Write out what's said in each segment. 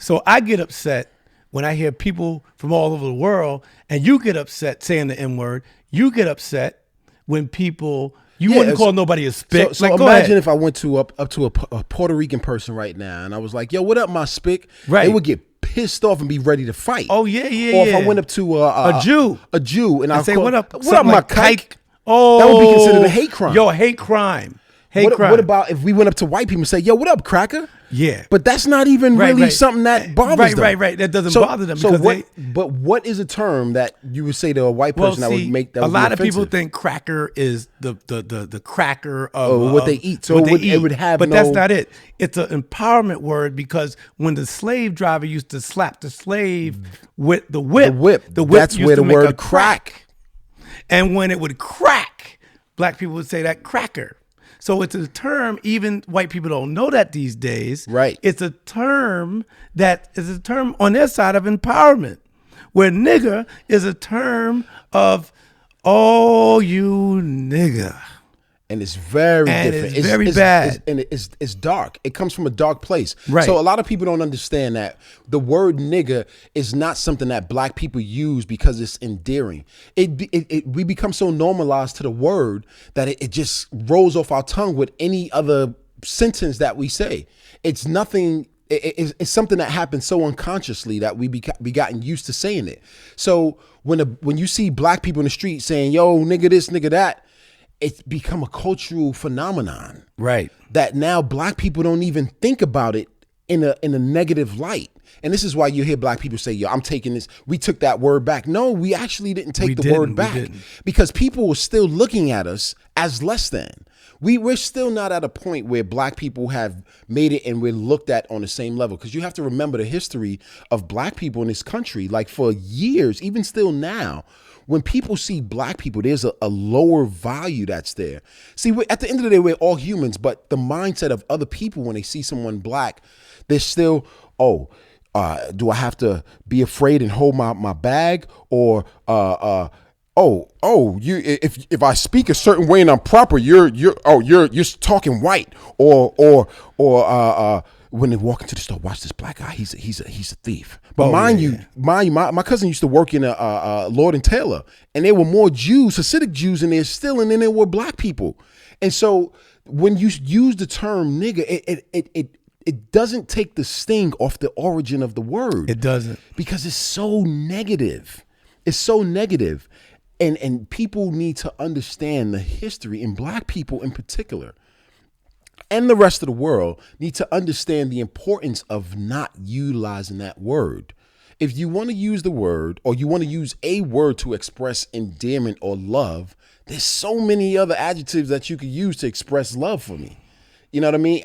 So I get upset when I hear people from all over the world, and you get upset saying the N word. You get upset when people you wouldn't call nobody a spick. So like, imagine if I went to up to a Puerto Rican person right now, and I was like, "Yo, what up, my spick?" Right. They would get pissed off and be ready to fight. Oh yeah. Or if I went up to a Jew, and I say, call, "What up? What up, my like kike?" Oh, that would be considered a hate crime. Yo, a hate crime. What about if we went up to white people and say, "Yo, what up, cracker?" Yeah, but that's not even something that bothers them. Right. That doesn't bother them. So but what is a term that you would say to a white person that would make that? A lot of people think cracker is the cracker of what they eat. So it would have, but that's not it. It's an empowerment word because when the slave driver used to slap the slave with the whip, that's where the word crack. And when it would crack, black people would say that cracker. So it's a term, even white people don't know that these days. Right. It's a term that is a term on their side of empowerment, where nigger is a term of, oh, you nigger. And it's very different. It's very bad. It's dark. It comes from a dark place. Right. So a lot of people don't understand that the word nigger is not something that black people use because it's endearing. We become so normalized to the word that it just rolls off our tongue with any other sentence that we say. It's nothing. It's something that happens so unconsciously that we gotten used to saying it. So when you see black people in the street saying, "Yo, nigga this, nigga that," it's become a cultural phenomenon. Right. That now black people don't even think about it in a negative light. And this is why you hear black people say, "Yo, I'm taking this. We took that word back." No, we actually didn't take the word back because people were still looking at us as less than. We're still not at a point where black people have made it and we're looked at on the same level. Because you have to remember the history of black people in this country. Like for years, even still now, when people see black people, there's a lower value that's there. See, at the end of the day, we're all humans, but the mindset of other people when they see someone black, they're still, do I have to be afraid and hold my bag? Or, you if I speak a certain way and I'm proper, you're talking white. Or when they walk into the store, watch this black guy. He's a thief. But mind you, my cousin used to work in a Lord and Taylor, and there were more Jews, Hasidic Jews in there still, and then there were black people. And so when you use the term nigger, it doesn't take the sting off the origin of the word. It doesn't, because it's so negative. It's so negative, and people need to understand the history, and black people in particular, and the rest of the world need to understand the importance of not utilizing that word. If you want to use the word, or you want to use a word to express endearment or love, there's so many other adjectives that you could use to express love for me. You know what I mean?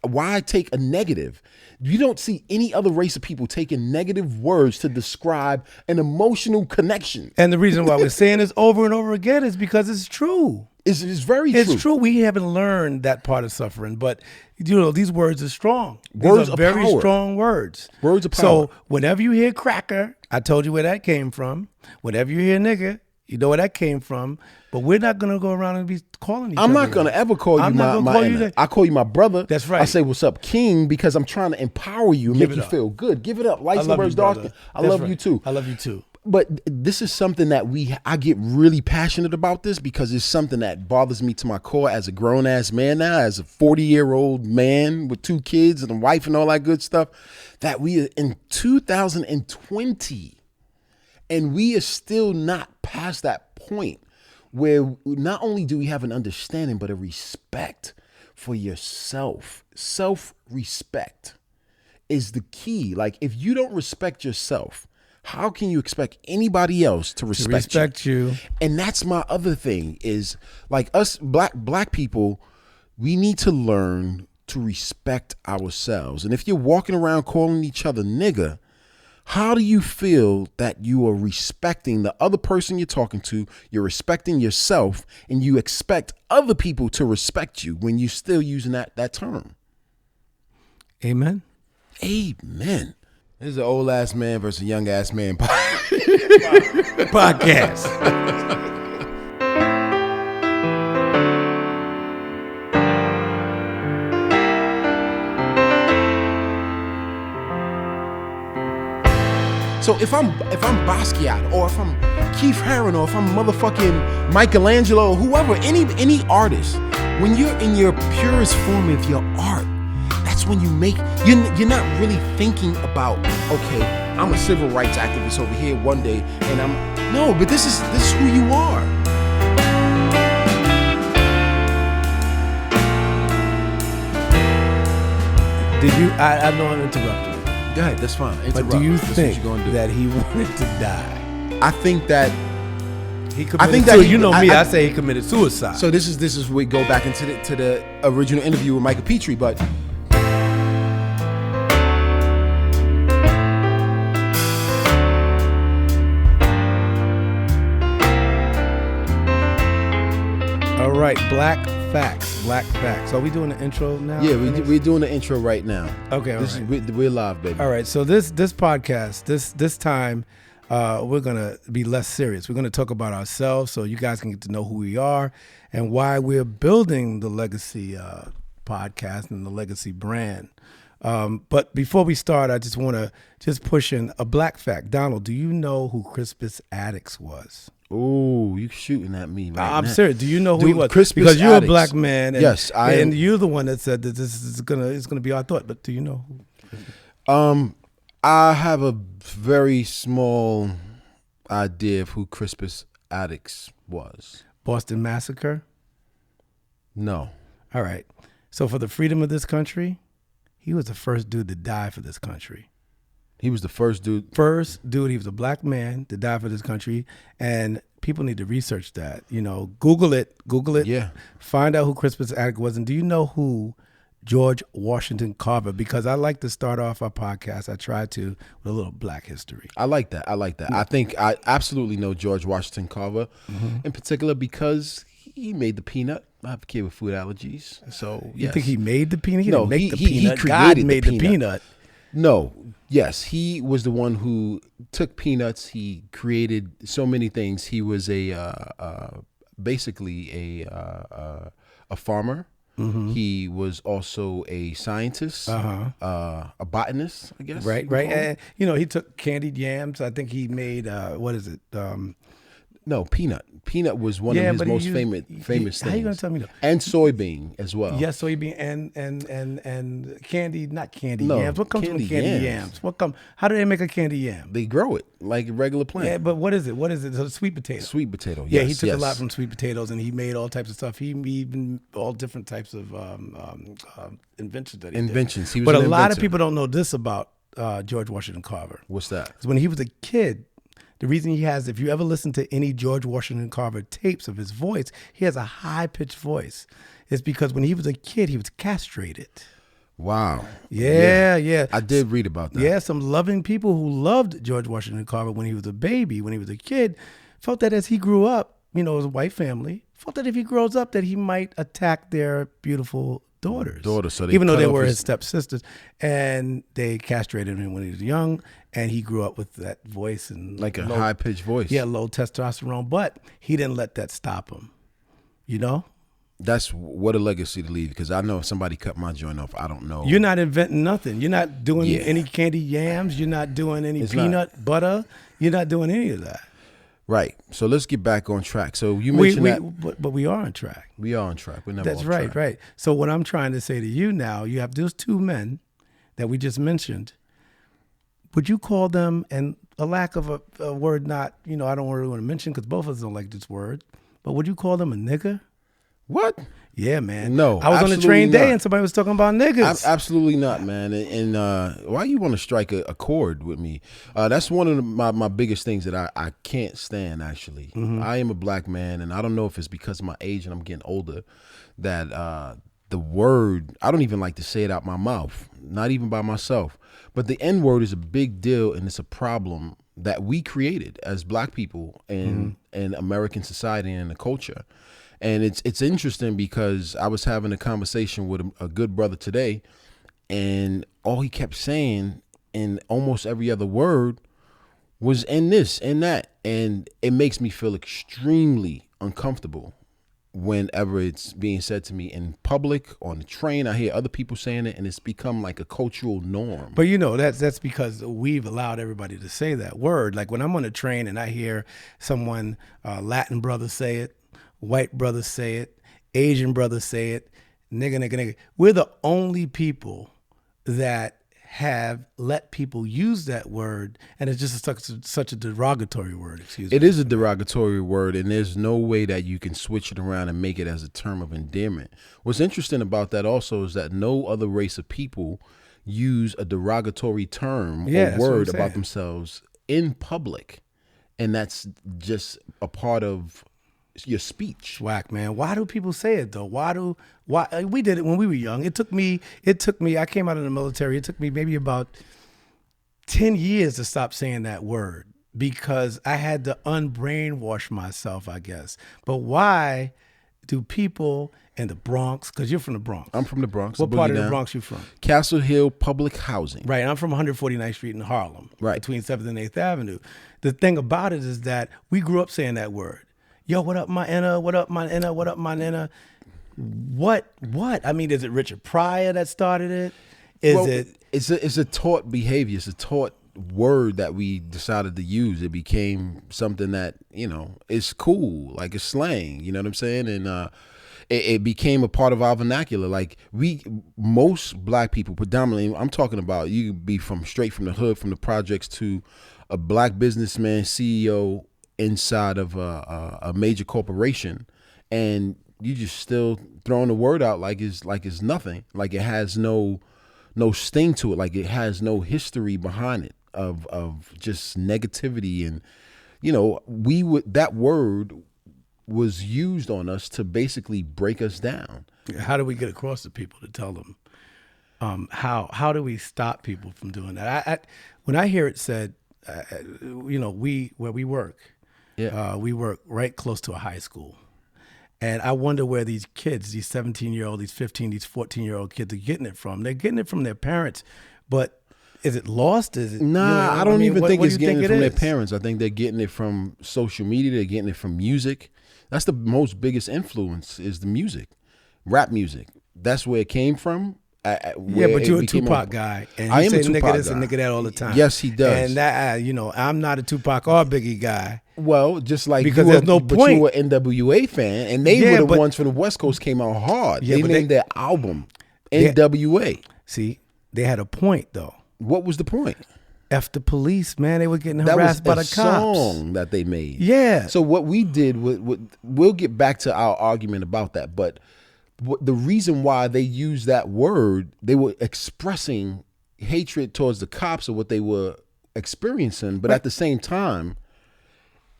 Why take a negative? You don't see any other race of people taking negative words to describe an emotional connection. And the reason why we're saying this over and over again is because it's true. It's very true. It's true. We haven't learned that part of suffering, but these words are strong. Words are of very power. Strong words. Words of power. So whenever you hear cracker, I told you where that came from. Whenever you hear nigger, you know where that came from. But we're not going to go around and be calling each other. I'm not going to ever call you my I call you my brother. That's right. I say, "What's up, King?" because I'm trying to empower you and make you feel good. Give it up. Lights and birds dark. I love you too. I love you too. But this is something that I get really passionate about this because it's something that bothers me to my core as a grown ass man now, as a 40-year-old man with 2 kids and a wife and all that good stuff, that we are in 2020 and we are still not past that point where not only do we have an understanding, but a respect for yourself. Self-respect is the key. Like, if you don't respect yourself, how can you expect anybody else to respect you? And that's my other thing is, like, us black people, we need to learn to respect ourselves. And if you're walking around calling each other nigger, how do you feel that you are respecting the other person you're talking to, you're respecting yourself, and you expect other people to respect you when you're still using that term? Amen. Amen. This is an old ass man versus a young ass man podcast. So if I'm Basquiat, or if I'm Keith Haring, or if I'm motherfucking Michelangelo, or whoever, any artist, when you're in your purest form of your art, that's when you make, you're not really thinking about, okay, I'm a civil rights activist over here one day, and no, but this is who you are. I know I'm interrupting. Go ahead, that's fine. But do you think that he wanted to die? I think that he committed. I say he committed suicide. So this is we go back into the original interview with Michael Petrie, but all right, Black Facts. Are we doing the intro now? Yeah, we're doing the intro right now. Okay, we're live, baby. All right, so this podcast, this time, we're gonna be less serious. We're gonna talk about ourselves, so you guys can get to know who we are and why we're building the Legacy podcast and the Legacy brand. But before we start, I just want to push in a Black Fact. Donald, do you know who Crispus Attucks was? Oh, you shooting at me, right? I'm serious. Do you know who he was? Crispus because you're Attucks. A black man. And, yes, I am. And you're the one that said that this is gonna be our thought. But do you know who? I have a very small idea of who Crispus Attucks was. Boston Massacre? No. All right. So for the freedom of this country, he was the first dude to die for this country. He was the first dude. He was a black man to die for this country, and people need to research that. Google it. Yeah. Find out who Crispus Attucks was, and do you know who George Washington Carver? Because I like to start off our podcast. I try to with a little Black history. I like that. I think I absolutely know George Washington Carver, in particular because he made the peanut. I have a kid with food allergies, so you think he made the peanut? He didn't make the peanut. He created God made the peanut. No. Yes, he was the one who took peanuts. He created so many things. He was basically a farmer. Mm-hmm. He was also a scientist, a botanist, I guess. Right. And, he took candied yams. I think he made what is it? No, peanut. Peanut was one of his most famous things. How you gonna tell me that? And soybean as well. Yes, soybean and candy, not candy yams. What comes from candy yams? How do they make a candy yam? They grow it like a regular plant. Yeah, but what is it? So sweet potato. Sweet potato. Yeah, he took a lot from sweet potatoes, and he made all types of stuff. He even all different types of inventions that he did. He was but a lot of people don't know this about George Washington Carver. What's that? Because when he was a kid. The reason he has, if you ever listen to any George Washington Carver tapes of his voice, he has a high-pitched voice. It's because when he was a kid, he was castrated. Wow. Yeah. I did read about that. Yeah, some loving people who loved George Washington Carver when he was a baby, when he was a kid, felt that as he grew up, it was a white family, felt that if he grows up that he might attack their beautiful daughters. So even though they were his stepsisters. And they castrated him when he was young, and he grew up with that voice and like a high-pitched voice. Yeah, low testosterone, but he didn't let that stop him. That's what a legacy to leave, because I know if somebody cut my joint off, I don't know. You're not inventing nothing. You're not doing any candy yams. You're not doing any peanut butter. You're not doing any of that. Right. So let's get back on track. So you mentioned but we are on track. We are on track. We're never That's off right, track. right. So what I'm trying to say to you now, you have those two men that we just mentioned. Would you call them, and a lack of a word not, I don't really want to mention because both of us don't like this word, but would you call them a nigger? What? Yeah, man. No, I was on a train day and somebody was talking about niggas. Absolutely not, man. And why you want to strike a chord with me? That's one of my biggest things that I can't stand, actually. Mm-hmm. I am a black man, and I don't know if it's because of my age and I'm getting older that the word, I don't even like to say it out my mouth, not even by myself. But the N-word is a big deal, and it's a problem that we created as black people in American society and the culture. And it's interesting because I was having a conversation with a good brother today, and all he kept saying in almost every other word was in this and that. And it makes me feel extremely uncomfortable whenever it's being said to me in public, on the train. I hear other people saying it, and it's become like a cultural norm. But you know, that's because we've allowed everybody to say that word. Like when I'm on a train and I hear someone, Latin brother say it, white brother say it, Asian brother say it, nigga, nigga, nigga. We're the only people that have let people use that word, and it's just such a derogatory word. Excuse me. It is a derogatory word, and there's no way that you can switch it around and make it as a term of endearment. What's interesting about that also is that no other race of people use a derogatory term or word about themselves in public, and that's just a part of your speech. Whack, man. Why do people say it though? Why we did it when we were young. It took me, I came out of the military. It took me maybe about 10 years to stop saying that word because I had to unbrainwash myself, I guess. But why do people in the Bronx, because you're from the Bronx. I'm from the Bronx. What part of the Bronx you from? Castle Hill Public Housing. Right. I'm from 149th Street in Harlem. Right. Between 7th and 8th Avenue. The thing about it is that we grew up saying that word. Yo, what up, my inner? What up, my inner? What up, my inner? What? I mean, is it Richard Pryor that started it? It's a taught behavior. It's a taught word that we decided to use. It became something that, is cool, like it's slang. You know what I'm saying? And it became a part of our vernacular. Like most black people, predominantly, I'm talking about, you could be straight from the hood, from the projects, to a black businessman, CEO inside of a major corporation, and you just still throwing the word out like it's nothing, like it has no sting to it, like it has no history behind it of just negativity. And that word was used on us to basically break us down. How do we get across to people to tell them how do we stop people from doing that? When I hear it said, where we work. Yeah. We work right close to a high school. And I wonder where these kids, these 17-year-old, these 15, these 14-year-old kids are getting it from. They're getting it from their parents. But is it lost? Is it? Nah, I don't even think it's getting it from their parents. I think they're getting it from social media. They're getting it from music. That's the most biggest influence, is the music, rap music. That's where it came from. Yeah, but you're a Tupac guy, and I he am say a Tupac nigga this guy. and nigga that all the time. Yes, he does. And that, I'm not a Tupac or Biggie guy. Well, just like because there's no point. But you were an NWA fan, and they were the ones from the West Coast came out hard. They named their album NWA. See, they had a point though. What was the point? F the police, man. They were getting harassed by the cops. That was a song that they made. Yeah. So what we did, we'll get back to our argument about that, but the reason why they used that word, they were expressing hatred towards the cops or what they were experiencing, but at the same time,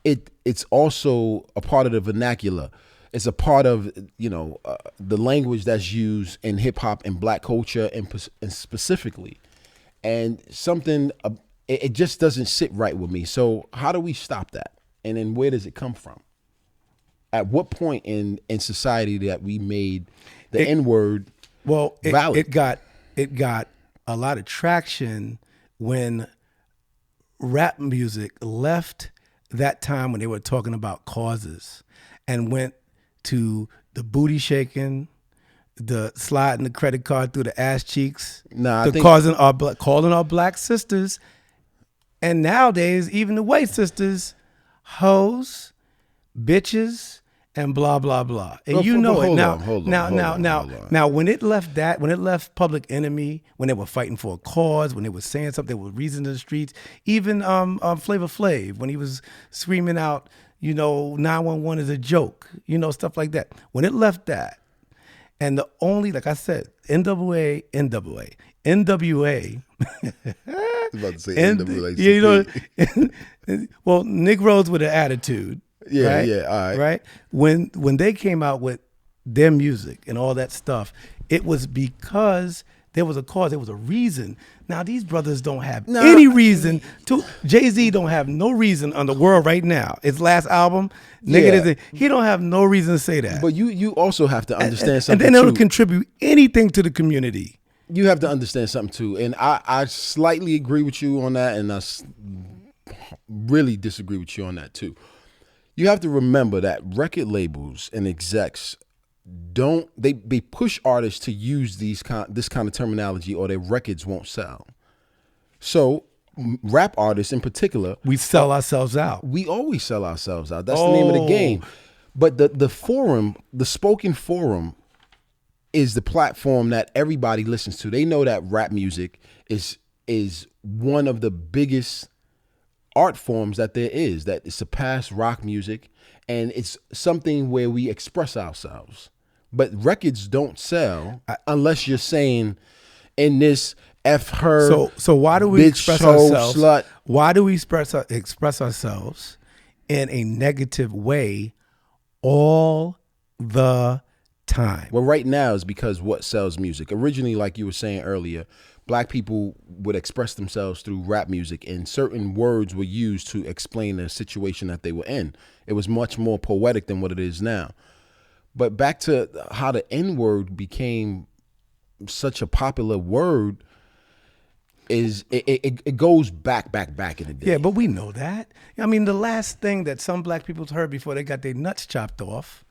it's also a part of the vernacular. It's a part of the language that's used in hip hop and black culture and specifically, and something it just doesn't sit right with me. So how do we stop that? And then where does it come from? At what point in society that we made the N-word valid? It got a lot of traction when rap music left that time when they were talking about causes and went to the booty shaking, the sliding the credit card through the ass cheeks, calling our black sisters, and nowadays even the white sisters, hoes, bitches, and blah blah blah. And now when it left that, when it left Public Enemy, when they were fighting for a cause, when they were saying something, they were reasoning in the streets, even Flavor Flav, when he was screaming out, 911 is a joke, stuff like that. When it left that, and the only, like I said, NWA. I was about to say NWA. Well, Negroes with an attitude. Yeah, right? yeah, all right. Right? When they came out with their music and all that stuff, it was because there was a cause, there was a reason. Now these brothers don't have any reason to. Jay-Z don't have no reason on the world right now. His last album, he don't have no reason to say that. But you also have to understand something. And then it'll contribute anything to the community. You have to understand something too. And I slightly agree with you on that, and I really disagree with you on that too. You have to remember that record labels and execs they push artists to use this kind of terminology, or their records won't sell. So rap artists in particular, we sell ourselves out. We always sell ourselves out. That's the name of the game. But the forum, the spoken forum, is the platform that everybody listens to. They know that rap music is one of the biggest art forms that there is, that it surpassed rock music, and it's something where we express ourselves. But records don't sell unless you're saying, in this F her. So why do we express ourselves? Slut. Why do we express ourselves in a negative way all the time? Well, right now is because what sells music. Originally, like you were saying earlier, black people would express themselves through rap music, and certain words were used to explain the situation that they were in. It was much more poetic than what it is now. But back to how the N-word became such a popular word, is it goes back in the day. Yeah, but we know that. I mean, the last thing that some black people heard before they got their nuts chopped off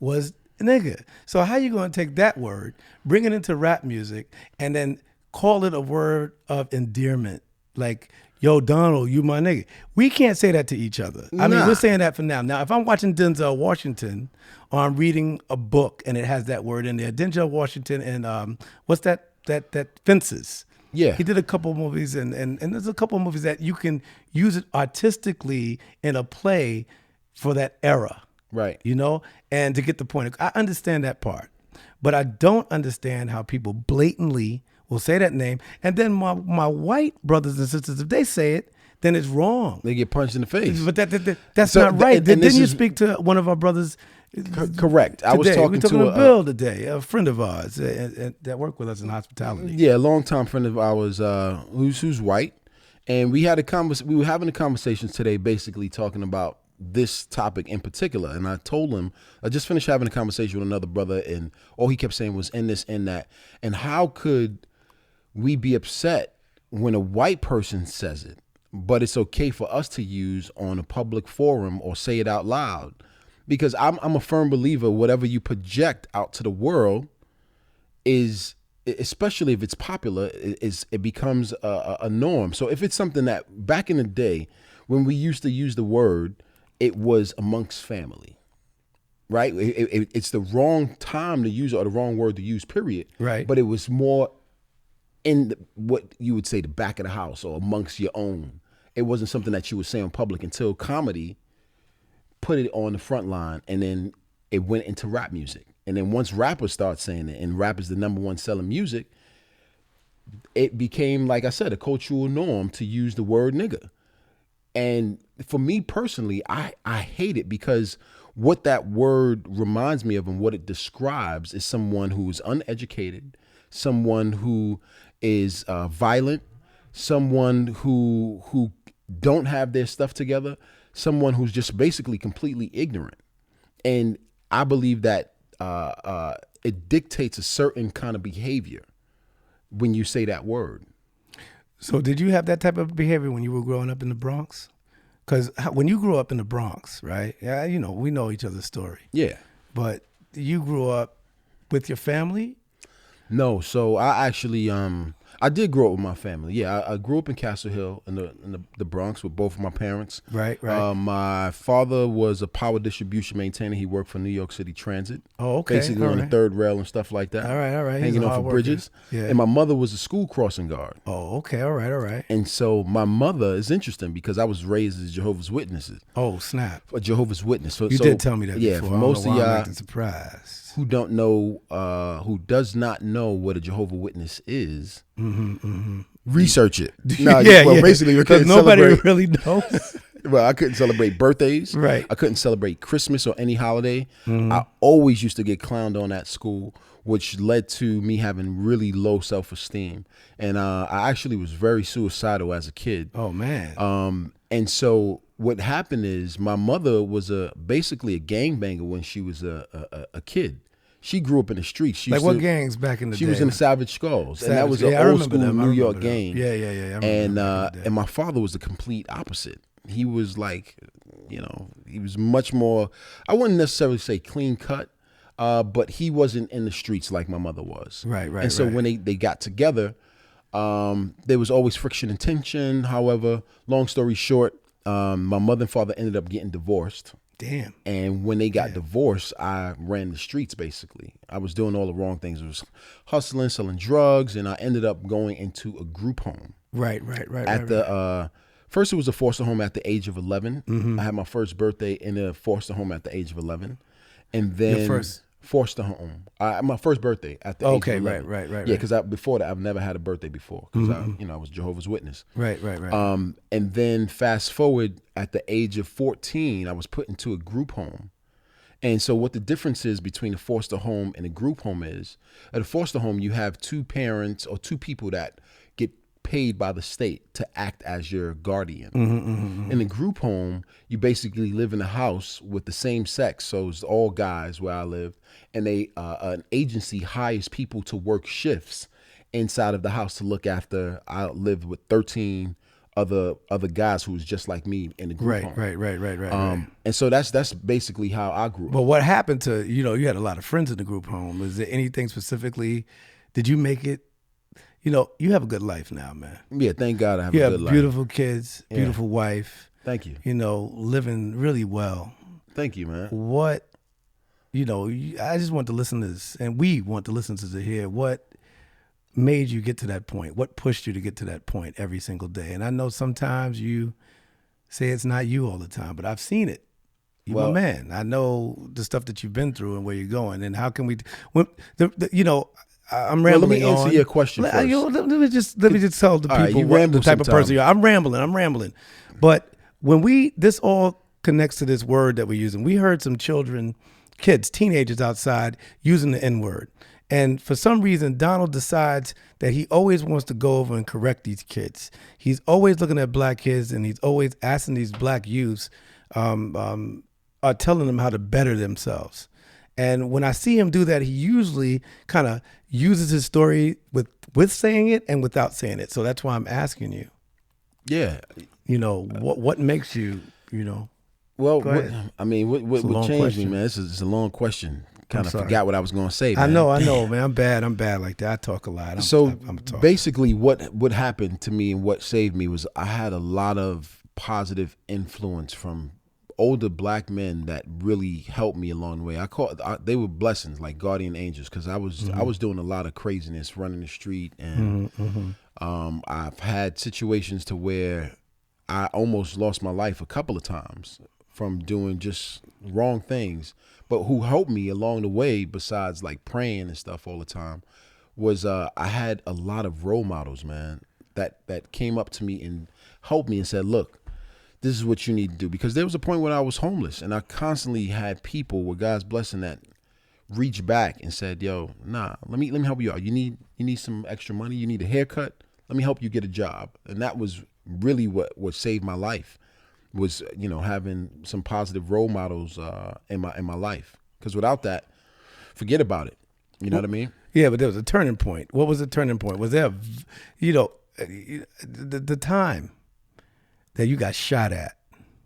was nigga. So how you going to take that word, bring it into rap music, and then call it a word of endearment? Like, yo, Donald, you my nigga. We can't say that to each other. I mean, we're saying that for now. Now, if I'm watching Denzel Washington, or I'm reading a book and it has that word in there, Denzel Washington and what's that Fences. Yeah. He did a couple of movies, and there's a couple of movies that you can use it artistically in a play for that era. Right. You know, and to get the point. I understand that part, but I don't understand how people blatantly will say that name, and then my white brothers and sisters, if they say it, then it's wrong. They get punched in the face. But that's not right. Didn't you speak to one of our brothers? Correct. Today. I was talking to Bill today, a friend of ours that worked with us in hospitality. Yeah, a longtime friend of ours who's white, and we had we were having a conversation today, basically talking about this topic in particular. And I told him, I just finished having a conversation with another brother, and all he kept saying was in this, in that, and how could we be upset when a white person says it, but it's okay for us to use on a public forum or say it out loud? Because I'm a firm believer, whatever you project out to the world is, especially if it's popular, it becomes a norm. So if it's something that back in the day when we used to use the word, it was amongst family, right? It's the wrong time to use it, or the wrong word to use, period. Right. But it was more in what you would say the back of the house or amongst your own. It wasn't something that you would say in public until comedy put it on the front line, and then it went into rap music. And then once rappers start saying it, and rap is the #1 selling music, it became, like I said, a cultural norm to use the word nigga. And for me personally, I hate it, because what that word reminds me of and what it describes is someone who's uneducated, someone who is violent, someone who don't have their stuff together, someone who's just basically completely ignorant. And I believe that it dictates a certain kind of behavior when you say that word. So did you have that type of behavior when you were growing up in the Bronx? Because when you grew up in the Bronx, right? Yeah, you know, we know each other's story. Yeah. But you grew up with your family? No, so I actually I did grow up with my family. Yeah, I grew up in Castle Hill in the Bronx with both of my parents. Right. My father was a power distribution maintainer. He worked for New York City Transit. Oh, okay. Basically on the third rail and stuff like that. All right. Hanging off of bridges. Yeah. And my mother was a school crossing guard. Oh, okay. All right. And so my mother is interesting because I was raised as Jehovah's Witnesses. Oh, snap. A Jehovah's Witness. So, you did tell me that yeah, before. For most of y'all surprised. who don't know, who does not know what a Jehovah's Witness is, research it. No, yeah. Basically, because nobody really knows. Well, I couldn't celebrate birthdays. Right. I couldn't celebrate Christmas or any holiday. I always used to get clowned on at school, which led to me having really low self-esteem. And I actually was very suicidal as a kid. Oh, man. And so what happened is my mother was basically a gangbanger when she was a kid. She grew up in the streets. She what gangs back in the day? She was in the Savage Skulls, and that was an old school New York gang. Yeah. And my father was the complete opposite. He was like he was much more, I wouldn't necessarily say clean cut, but he wasn't in the streets like my mother was. Right. And so when they got together, there was always friction and tension. However, long story short, my mother and father ended up getting divorced. Damn. And when they got divorced, I ran the streets, basically. I was doing all the wrong things. I was hustling, selling drugs, and I ended up going into a group home. Right. First, it was a foster home at the age of 11. Mm-hmm. I had my first birthday in a foster home at the age of 11. And then Your first? Foster home. My first birthday at the age of 11. Right. Yeah, because before that, I've never had a birthday before because I was Jehovah's Witness. Right. And then fast forward, at the age of 14, I was put into a group home. And so what the difference is between a foster home and a group home is, at a foster home, you have two parents or two people that get paid by the state to act as your guardian. In a group home, you basically live in a house with the same sex, so it's all guys where I lived, and an agency hires people to work shifts inside of the house to look after. I lived with 13 other guys who was just like me in the group home. Right. And so that's basically how I grew up. But what happened to, you had a lot of friends in the group home. Was there anything specifically, did you make it? You have a good life now, man. Yeah, thank God I have a good life. You have beautiful kids, beautiful wife. Thank you. Living really well. Thank you, man. What, I just want the listeners, and we want the listeners to hear, what made you get to that point? What pushed you to get to that point every single day? And I know sometimes you say it's not you all the time, but I've seen it. You're my man. I know the stuff that you've been through and where you're going. And how can we, I'm rambling. Let me answer your question first. Let me just tell the people the type of person you are. I'm rambling. But when this all connects to this word that we're using. We heard some kids, teenagers outside using the N-word. And for some reason, Donald decides that he always wants to go over and correct these kids. He's always looking at black kids, and he's always asking these black youths, telling them how to better themselves. And when I see him do that, he usually kind of uses his story with saying it and without saying it. So that's why I'm asking you. Yeah. What makes you, Well, what changed me, man? This is a long question. Kind of forgot what I was going to say, man. I know, man. I'm bad like that. I talk a lot. I'm basically what happened to me and what saved me was I had a lot of positive influence from older black men that really helped me along the way. They were blessings, like guardian angels, because I was doing a lot of craziness, running the street, and I've had situations to where I almost lost my life a couple of times from doing just wrong things. But who helped me along the way, besides like praying and stuff all the time, was I had a lot of role models, man, that came up to me and helped me and said, look, this is what you need to do. Because there was a point when I was homeless, and I constantly had people, with God's blessing, that reached back and said, yo, nah, let me help you out. You need some extra money. You need a haircut. Let me help you get a job. And that was really what saved my life, was, having some positive role models in my life. Because without that, forget about it. You know what I mean? Yeah, but there was a turning point. What was the turning point? Was there, the time that you got shot at?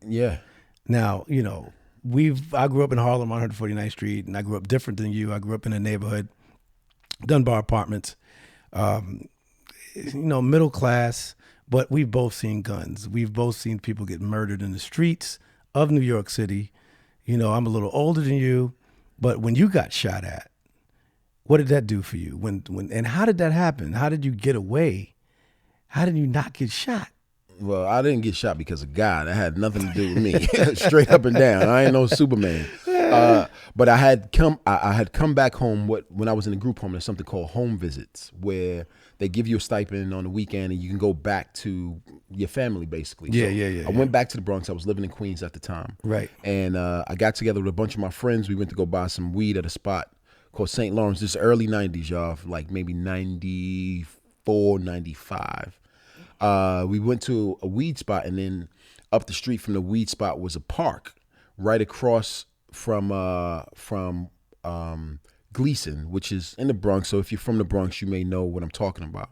Yeah. Now, I grew up in Harlem on 149th Street, and I grew up different than you. I grew up in a neighborhood, Dunbar Apartments, middle class. But we've both seen guns. We've both seen people get murdered in the streets of New York City. I'm a little older than you, but when you got shot at, what did that do for you? And how did that happen? How did you get away? How did you not get shot? Well, I didn't get shot because of God. That had nothing to do with me. Straight up and down. I ain't no Superman. But I had come back home when I was in a group home. There's something called home visits, where they give you a stipend on the weekend and you can go back to your family, basically. Yeah. I went back to the Bronx. I was living in Queens at the time. Right. And I got together with a bunch of my friends. We went to go buy some weed at a spot called St. Lawrence. This is early 90s, y'all, like maybe 94, 95. We went to a weed spot, and then up the street from the weed spot was a park right across from Gleason, which is in the Bronx. So if you're from the Bronx, you may know what I'm talking about.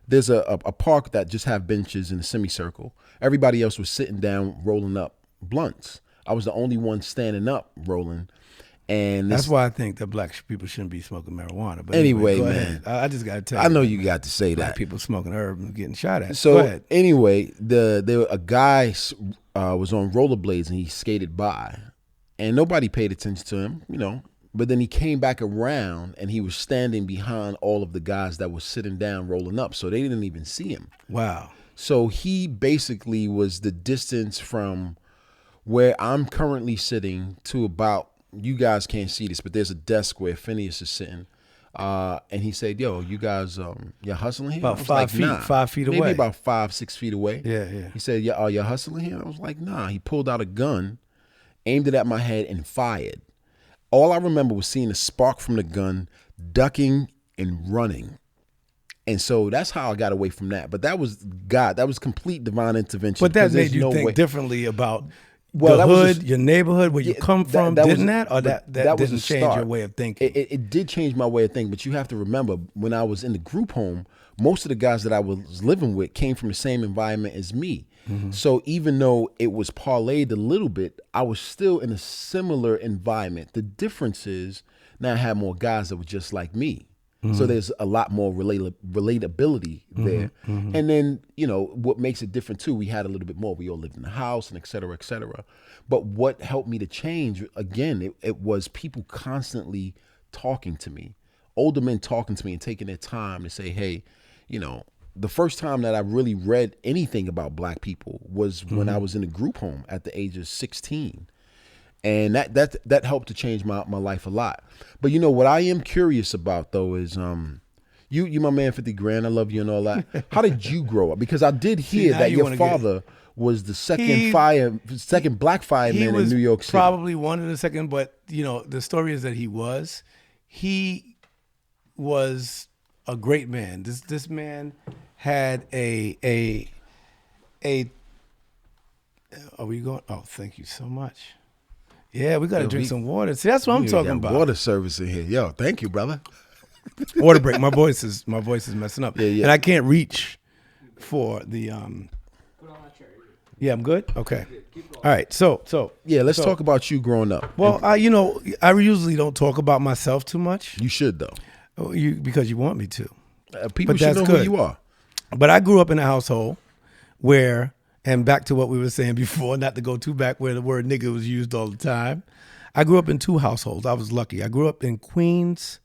There's a park that just have benches in a semicircle. Everybody else was sitting down, rolling up blunts. I was the only one standing up rolling. And that's why I think that black people shouldn't be smoking marijuana. But anyway, go man, ahead. I just got to tell you. I know you got to say black that. people smoking herb and getting shot at. So go ahead. Anyway, a guy was on rollerblades and he skated by, and nobody paid attention to him, you know. But then he came back around and he was standing behind all of the guys that were sitting down rolling up, so they didn't even see him. Wow. So he basically was the distance from where I'm currently sitting to about, you guys can't see this, but there's a desk where Phineas is sitting. And he said, yo, you guys, you're hustling here? About 5 feet, nah. 5 feet away. Maybe about 5-6 feet away. Yeah. He said, yeah, you're hustling here? I was like, nah. He pulled out a gun, aimed it at my head, and fired. All I remember was seeing a spark from the gun, ducking and running. And so that's how I got away from that. But that was God. That was complete divine intervention. But that made you think differently about the that hood, your neighborhood, where you come from, that didn't was, that? Or that didn't change your way of thinking? It did change my way of thinking, but you have to remember, when I was in the group home, most of the guys that I was living with came from the same environment as me. Mm-hmm. So even though it was parlayed a little bit, I was still in a similar environment. The difference is now I had more guys that were just like me. So there's a lot more relatability there. Mm-hmm. And then, you know, what makes it different too, we had a little bit more. We all lived in the house and et cetera, et cetera. But what helped me to change, again, it was people constantly talking to me, older men talking to me and taking their time to say, hey, you know, the first time that I really read anything about black people was when I was in a group home at the age of 16. And that helped to change my life a lot. But you know what I am curious about though is you my man 50 grand, I love you and all that. How did you grow up? Because I did hear that your father was the second black fireman in New York City. Probably one of the second, but you know, the story is that he was a great man. This man had a are we going? Oh, thank you so much. Yeah, we got to drink some water. See, that's what I'm talking about. Water service in here. Yo, thank you, brother. Water break. My voice is messing up. Yeah. And I can't reach for the Yeah, I'm good? Okay. All right. So yeah, let's talk about you growing up. Well, I usually don't talk about myself too much. You should though. Because you want me to. People should know who you are. But I grew up in a household where, and back to what we were saying before, not to go too back where the word nigger was used all the time. I grew up in two households. I was lucky. I grew up in Queens,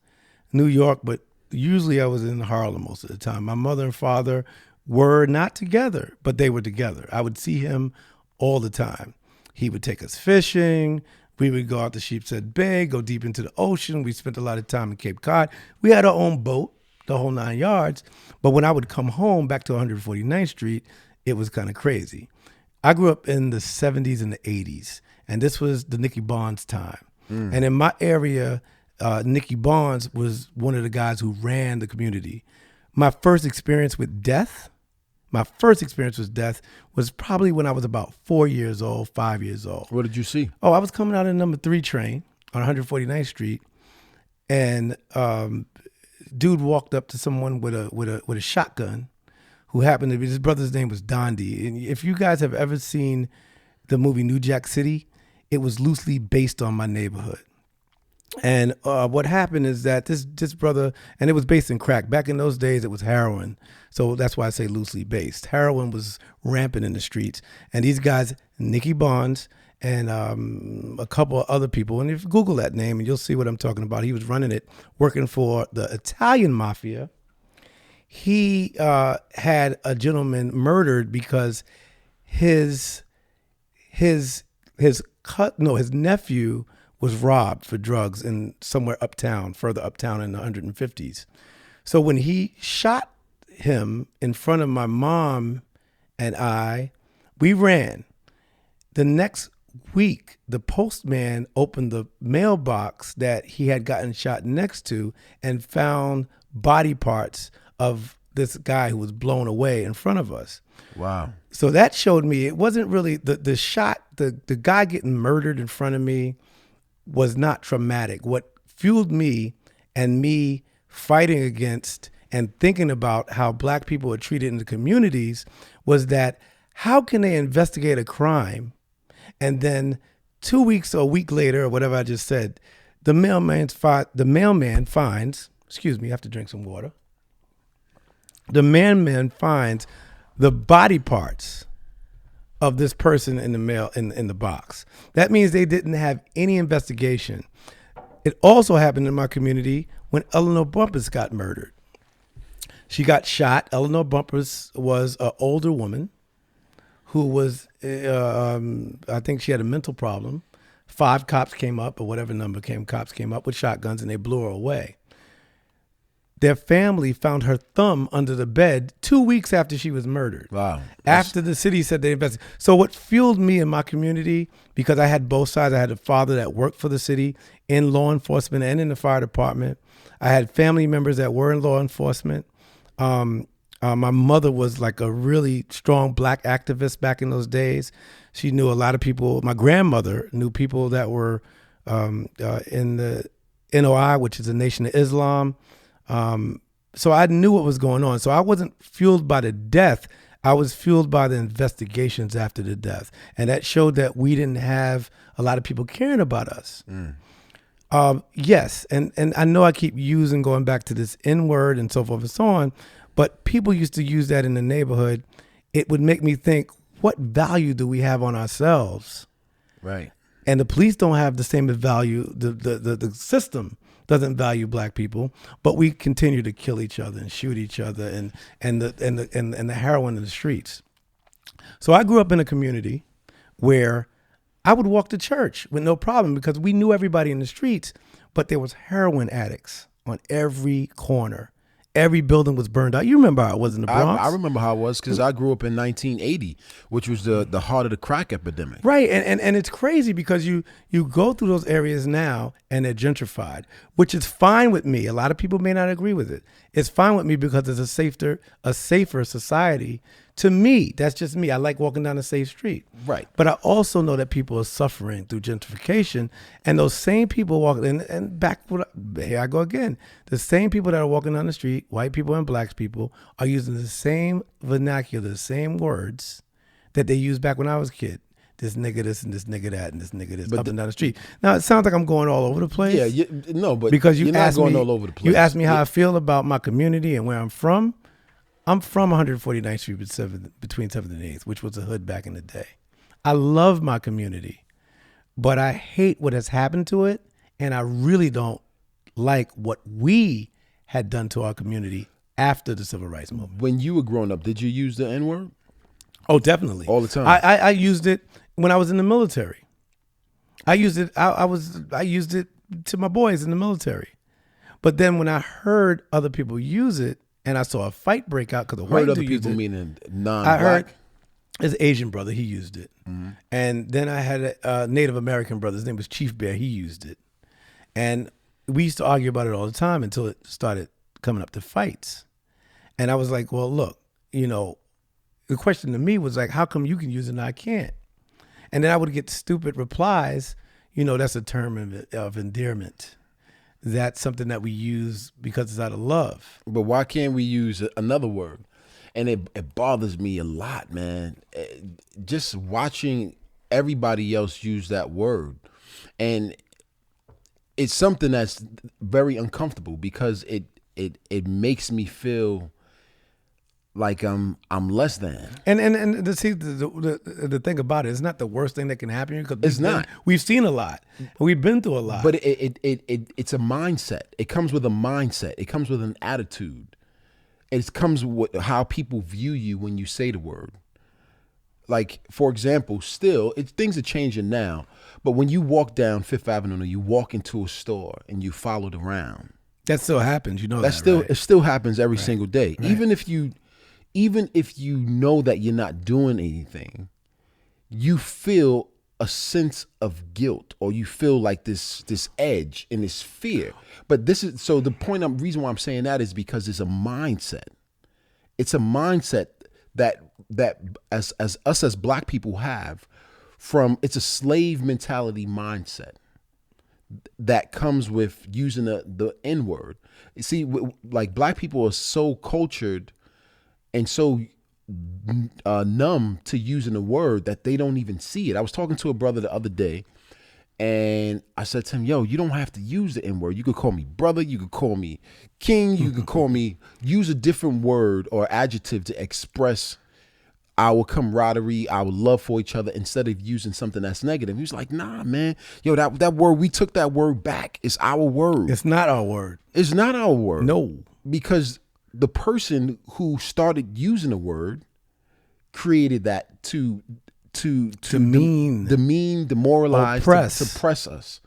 New York, but usually I was in Harlem most of the time. My mother and father were not together, but they were together. I would see him all the time. He would take us fishing. We would go out to Sheepshead Bay, go deep into the ocean. We spent a lot of time in Cape Cod. We had our own boat, the whole 9 yards. But when I would come home back to 149th Street, it was kind of crazy. I grew up in the 70s and the 80s, and this was the Nicky Barnes time. And in my area, Nicky Barnes was one of the guys who ran the community. My first experience with death was probably when I was about 4 years old, 5 years old. What did you see? Oh, I was coming out of the number 3 train on 149th Street, and dude walked up to someone with a shotgun, who happened to be, his brother's name was Dondi. And if you guys have ever seen the movie New Jack City, it was loosely based on my neighborhood. And what happened is that this brother, and it was based in crack. Back in those days, it was heroin. So that's why I say loosely based. Heroin was rampant in the streets. And these guys, Nicky Barnes and a couple of other people, and if you Google that name, and you'll see what I'm talking about. He was running it, working for the Italian mafia. He had a gentleman murdered because his nephew was robbed for drugs in somewhere further uptown in the 150s. So when he shot him in front of my mom and we ran. The next week, the postman opened the mailbox that he had gotten shot next to and found body parts of this guy who was blown away in front of us. Wow. So that showed me it wasn't really the shot, the guy getting murdered in front of me was not traumatic. What fueled me and me fighting against and thinking about how black people are treated in the communities was that how can they investigate a crime And then 2 weeks or a week later, or whatever I just said, the mailman finds, excuse me, I have to drink some water. The mailman finds the body parts of this person in the mail in the box. That means they didn't have any investigation. It also happened in my community when Eleanor Bumpus got murdered. She got shot. Eleanor Bumpus was an older woman who was, I think she had a mental problem. 5 cops came up, or whatever number cops came up with shotguns, and they blew her away. Their family found her thumb under the bed 2 weeks after she was murdered. Wow. After the city said they investigated. So what fueled me in my community, because I had both sides. I had a father that worked for the city in law enforcement and in the fire department. I had family members that were in law enforcement. My mother was like a really strong black activist back in those days. She knew a lot of people. My grandmother knew people that were in the NOI, which is the Nation of Islam. So I knew what was going on. So I wasn't fueled by the death. I was fueled by the investigations after the death. And that showed that we didn't have a lot of people caring about us. Yes. And I know I keep going back to this N-word and so forth and so on, but people used to use that in the neighborhood. It would make me think, what value do we have on ourselves? Right. And the police don't have the same value. The system doesn't value black people, but we continue to kill each other and shoot each other and the heroin in the streets. So I grew up in a community where I would walk to church with no problem because we knew everybody in the streets, but there was heroin addicts on every corner. Every building was burned out. You remember how it was in the Bronx? I remember how it was because I grew up in 1980, which was the heart of the crack epidemic. Right, and it's crazy because you go through those areas now and they're gentrified, which is fine with me. A lot of people may not agree with it. It's fine with me because it's a safer society. To me, that's just me. I like walking down a safe street. Right. But I also know that people are suffering through gentrification, and those same people walking here I go again. The same people that are walking down the street, white people and black people, are using the same vernacular, the same words that they used back when I was a kid. This nigga this and this nigga that and this nigga this up and down the street. Now it sounds like I'm going all over the place. Yeah, but because you're not going all over the place. You asked me how I feel about my community and where I'm from. I'm from 149th Street between 7th and 8th, which was a hood back in the day. I love my community, but I hate what has happened to it, and I really don't like what we had done to our community after the Civil Rights Movement. When you were growing up, did you use the N-word? Oh, definitely. All the time? I used it when I was in the military. I used it. I used it to my boys in the military. But then when I heard other people use it, and I saw a fight break out because the white dude used it. Meaning non-black? I heard his Asian brother, he used it. Mm-hmm. And then I had a Native American brother, his name was Chief Bear, he used it. And we used to argue about it all the time until it started coming up to fights. And I was like, well, look, the question to me was like, how come you can use it and I can't? And then I would get stupid replies, that's a term of endearment. That's something that we use because it's out of love. But why can't we use another word? And it bothers me a lot, man. Just watching everybody else use that word. And it's something that's very uncomfortable because it makes me feel like I'm less than. And to see the thing about it, it's not the worst thing that can happen because it's not. We've seen a lot. We've been through a lot. But it's a mindset. It comes with a mindset. It comes with an attitude. It comes with how people view you when you say the word. Like, for example, still, things are changing now. But when you walk down Fifth Avenue or you walk into a store and you followed around. That still happens, right? It still happens every right. single day. Right. Even if you know that you're not doing anything, you feel a sense of guilt or you feel like this edge and this fear. But the reason why I'm saying that is because it's a mindset. It's a mindset that as us as black people have it's a slave mentality mindset that comes with using the N-word. You see, like black people are so cultured and so numb to using a word that they don't even see it. I was talking to a brother the other day, and I said to him, yo, you don't have to use the N-word. You could call me brother. You could call me king. You could call me, use a different word or adjective to express our camaraderie, our love for each other, instead of using something that's negative. He was like, nah, man. Yo, that word, we took that word back. It's our word. It's not our word. It's not our word. No. Because the person who started using the word created that to demean, demoralize, suppress us.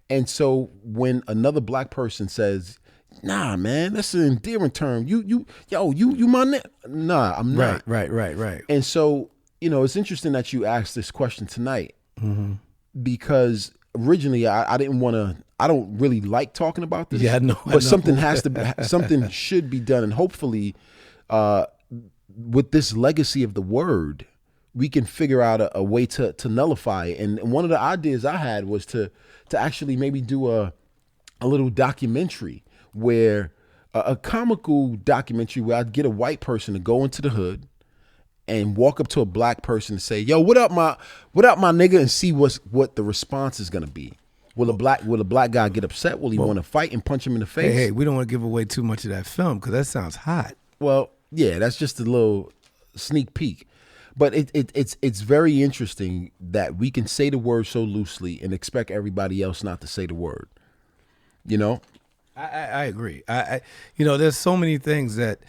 And so when another black person says, nah, man, that's an endearing term. You my name. Nah, I'm not. Right. And so, it's interesting that you asked this question tonight, because originally I didn't want to. I don't really like talking about this. Yeah, I know. But something should be done, and hopefully, with this legacy of the word, we can figure out a way to nullify it. And one of the ideas I had was to actually maybe do a little documentary, where a comical documentary where I'd get a white person to go into the hood and walk up to a black person and say, yo, what up my nigga, and see what the response is going to be. Will a black guy get upset? Will he want to fight and punch him in the face? Hey, we don't want to give away too much of that film, because that sounds hot. Well, yeah, that's just a little sneak peek. But it's very interesting that we can say the word so loosely and expect everybody else not to say the word. I agree. There's so many things that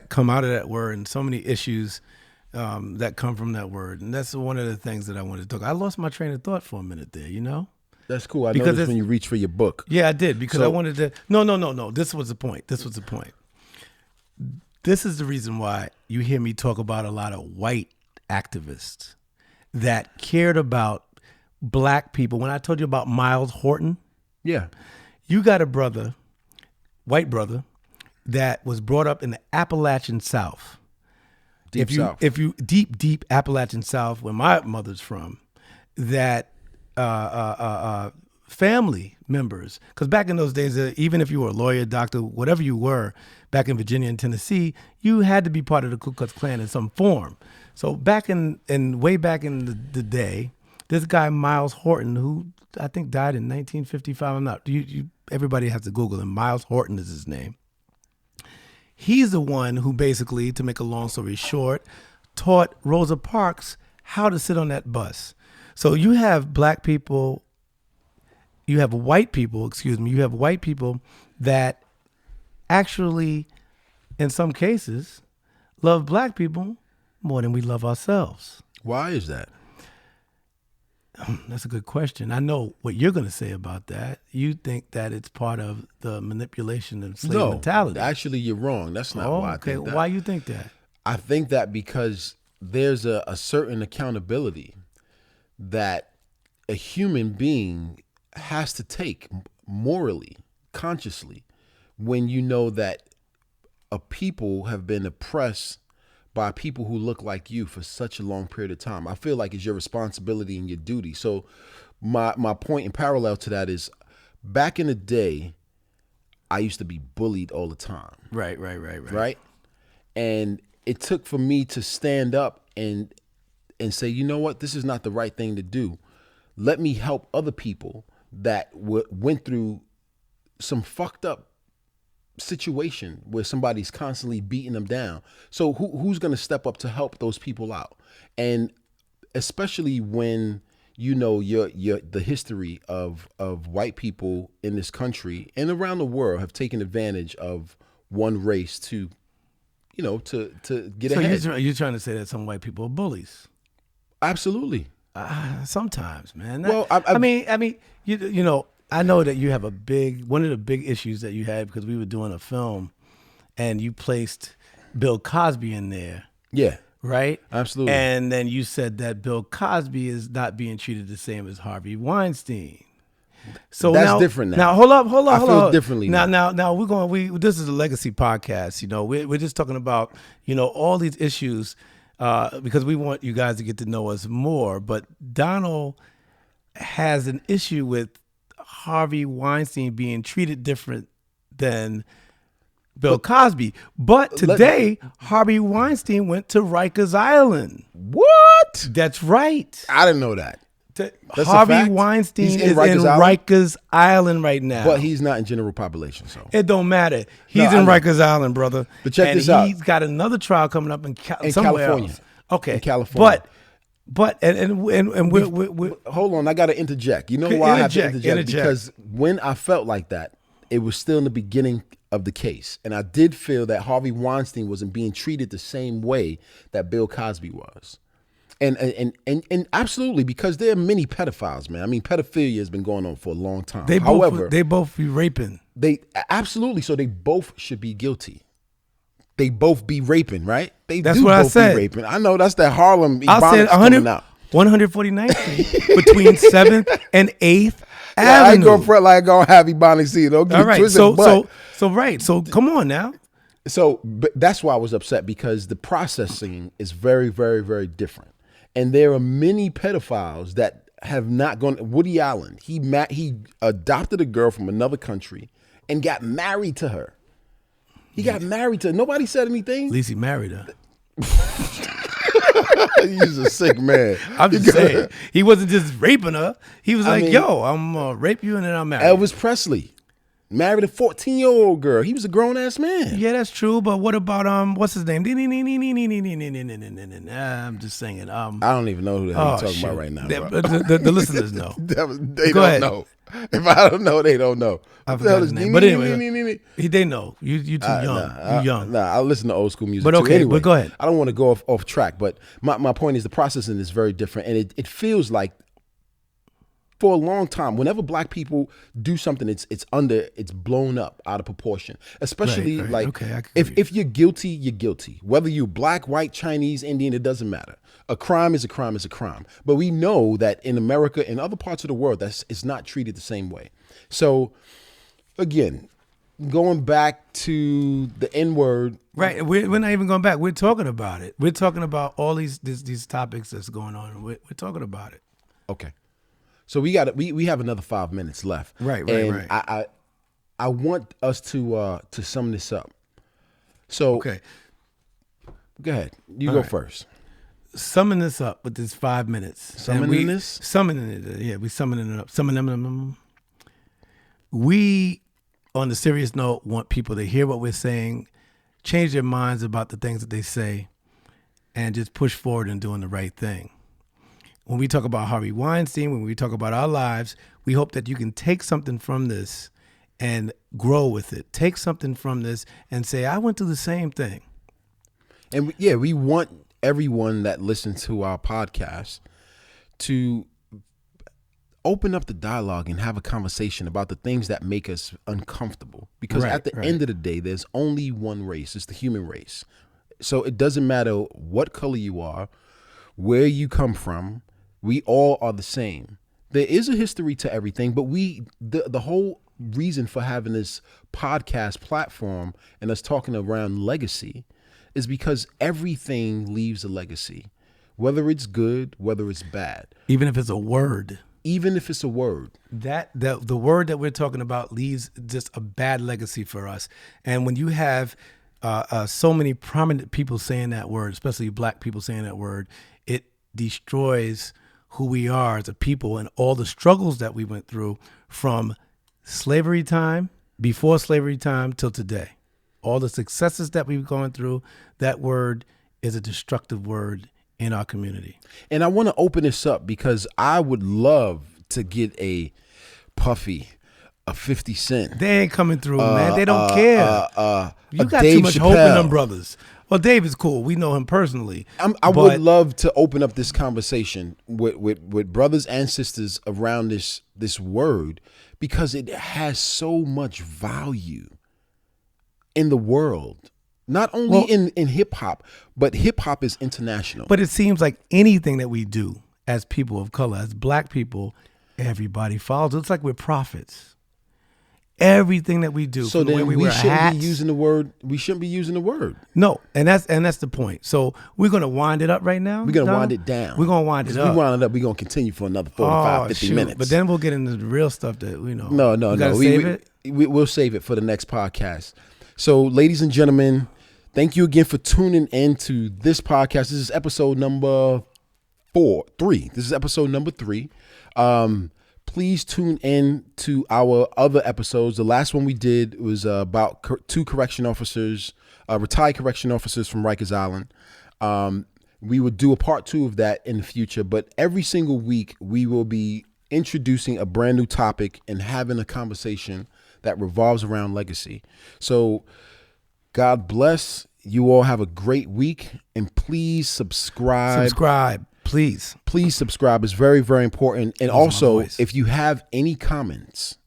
come out of that word, and so many issues that come from that word, and that's one of the things that I wanted to talk. I lost my train of thought for a minute there. That's cool. I noticed when you reached for your book. Yeah, I did, because I wanted to. No. This was the point. This is the reason why you hear me talk about a lot of white activists that cared about black people. When I told you about Miles Horton, yeah, you got a brother, white brother, that was brought up in the Appalachian South. Deep South. If you deep Appalachian South, where my mother's from, that family members, because back in those days, even if you were a lawyer, doctor, whatever you were, back in Virginia and Tennessee, you had to be part of the Ku Klux Klan in some form. So way back in the day, this guy Miles Horton, who I think died in 1955. I'm not. Everybody has to Google him. Miles Horton is his name. He's the one who basically, to make a long story short, taught Rosa Parks how to sit on that bus. So you have white people that actually, in some cases, love black people more than we love ourselves. Why is that? That's a good question. I know what you're going to say about that. You think that it's part of the manipulation of slave mentality. Actually, you're wrong. That's not why I think that. Why you think that? I think that because there's a certain accountability that a human being has to take morally, consciously, when you know that a people have been oppressed by people who look like you for such a long period of time. I feel like it's your responsibility and your duty. So my point in parallel to that is, back in the day, I used to be bullied all the time. Right. And it took for me to stand up and say, you know what, this is not the right thing to do. Let me help other people that went through some fucked up situation where somebody's constantly beating them down. So who's going to step up to help those people out? And especially when the history of white people in this country and around the world have taken advantage of one race to get ahead. So you're trying to say that some white people are bullies? Absolutely. Sometimes, man. Well, I mean, I know that you have one of the big issues that you had, because we were doing a film and you placed Bill Cosby in there. Yeah. Right? Absolutely. And then you said that Bill Cosby is not being treated the same as Harvey Weinstein. So that's different now. Now hold up. I feel differently now. Now this is a legacy podcast. We're just talking about, all these issues because we want you guys to get to know us more. But Donald has an issue with Harvey Weinstein being treated different than Bill Cosby. But today, Harvey Weinstein went to Rikers Island. What? That's right. I didn't know that. Harvey Weinstein is in Rikers Island right now. But he's not in general population, so. It don't matter. He's in Rikers Island, brother. But check this out. He's got another trial coming up in California. Else. Okay. In California. But we're hold on, I got to interject. You know why I have to interject? Because when I felt like that, it was still in the beginning of the case. And I did feel that Harvey Weinstein wasn't being treated the same way that Bill Cosby was. And absolutely, because there are many pedophiles, man. I mean, pedophilia has been going on for a long time. They both be raping. They absolutely, so they both should be guilty. They both be raping, right? That's what I said. Be raping. I know that's that Harlem I said 149th Street between 7th and 8th Avenue. I ain't gonna fret like I gonna have Ebonics see. Don't get twisted. So come on now. So but that's why I was upset, because the processing is very, very, very different. And there are many pedophiles that have not gone. Woody Allen, he adopted a girl from another country and got married to her. He got married to her. Nobody said anything. At least he married her. He's a sick man. I'm just saying. He wasn't just raping her. He was I'm gonna rape you and then I'll marry you. Elvis Presley married a 14-year-old girl. He was a grown-ass man. Yeah, that's true. But what about what's his name? I'm just saying. I don't even know who the hell you're talking about right now. The listeners know. They don't know. If I don't know, they don't know. I forgot his name. But anyway, they know. You too young. You young. I listen to old school music. But okay, anyway, but go ahead. I don't want to go off track, but my point is the processing is very different, and it feels like for a long time, whenever black people do something, it's blown up out of proportion. Especially if you're guilty, you're guilty. Whether you're black, white, Chinese, Indian, it doesn't matter. A crime is a crime is a crime. But we know that in America and other parts of the world, it's not treated the same way. So again, going back to the N-word. Right. We're not even going back. We're talking about it. We're talking about all these topics that's going on. We're talking about it. Okay. So we have another 5 minutes left. Right. I want us to sum this up. So okay. Go ahead. You go first. Summing this up with this 5 minutes. Summoning this? Summoning it. Yeah, we summoning it up. Summoning them. We, on the serious note, want people to hear what we're saying, change their minds about the things that they say, and just push forward in doing the right thing. When we talk about Harvey Weinstein, when we talk about our lives, we hope that you can take something from this and grow with it. Take something from this and say, I went through the same thing. And we want everyone that listens to our podcast to open up the dialogue and have a conversation about the things that make us uncomfortable. Because at the end of the day, there's only one race. It's the human race. So it doesn't matter what color you are, where you come from. We all are the same. There is a history to everything, but the whole reason for having this podcast platform and us talking around legacy is because everything leaves a legacy, whether it's good, whether it's bad. Even if it's a word. Even if it's a word. The word that we're talking about leaves just a bad legacy for us. And when you have so many prominent people saying that word, especially black people saying that word, it destroys who we are as a people and all the struggles that we went through from slavery time, before slavery time, till today. All the successes that we've gone through, that word is a destructive word in our community. And I want to open this up because I would love to get a Puffy, a 50 Cent. They ain't coming through, man. They don't care. You got Dave too much Chappelle. Hope in them brothers. Well, Dave is cool. We know him personally. I would love to open up this conversation with brothers and sisters around this word because it has so much value in the world. Not only in hip hop, but hip hop is international. But it seems like anything that we do as people of color, as black people, everybody follows. It's like we're prophets. Everything that we do. So then we shouldn't be using the word. We shouldn't be using the word. No, and that's the point. So we're gonna wind it up right now. We're gonna wind it down. We're gonna wind it up. We wind it up. We're gonna continue for another 45, 50 minutes. But then we'll get into the real stuff that we know. No. Save it. We'll save it for the next podcast. So, ladies and gentlemen, thank you again for tuning in to this podcast. This is episode number 3. This is episode number 3. Please tune in to our other episodes. The last one we did was about 2 correction officers, retired correction officers from Rikers Island. We would do a part 2 of that in the future, but every single week we will be introducing a brand new topic and having a conversation that revolves around legacy. So God bless. You all have a great week, and please subscribe. Please subscribe. It's very, very important. And also, if you have any comments,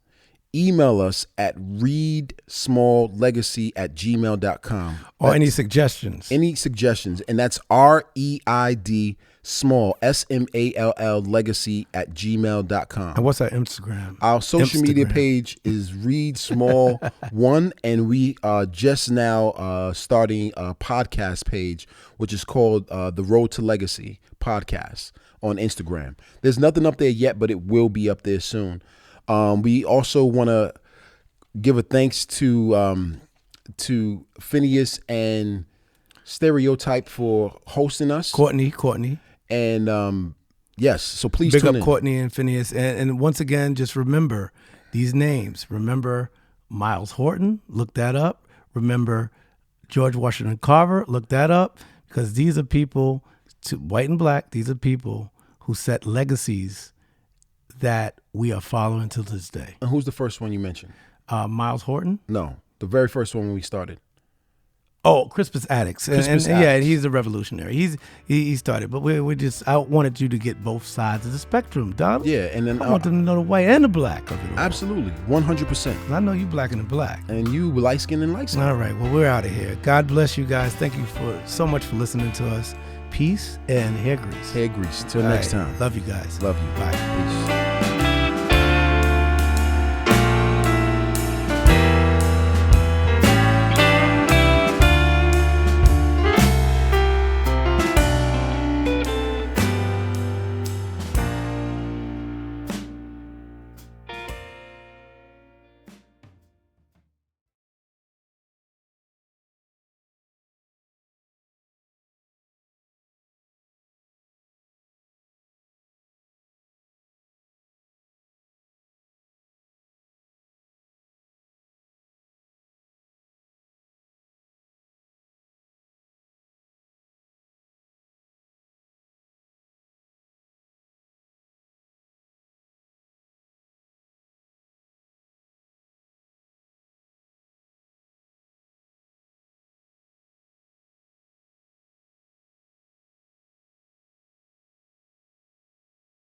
email us at readsmalllegacy@gmail.com. Or any suggestions. And that's REID small SMALL legacy@gmail.com. And what's our Instagram? Our social media page is Read Small 1, and we are just now starting a podcast page, which is called The Road to Legacy Podcast on Instagram. There's nothing up there yet, but it will be up there soon. We also want to give a thanks to Phineas and Stereotype for hosting us. Courtney. And yes, so please big tune up in. Courtney and Phineas. And once again, just remember these names. Remember Miles Horton, look that up. Remember George Washington Carver, look that up. Because these are people, white and black, these are people who set legacies that we are following to this day. And who's the first one you mentioned? Miles Horton? No, the very first one when we started. Oh, Crispus Attucks. Crispus and Attucks. Yeah, he's a revolutionary. He started, but I wanted you to get both sides of the spectrum, Donald. Yeah, and then I want them to know the white and the black of it all. Absolutely, 100%. I know you black and the black. And you light skin and light skin. All right, well, we're out of here. God bless you guys. Thank you so much for listening to us. Peace and hair grease. Hair grease. Till next time. Love you guys. Love you. Bye. Peace.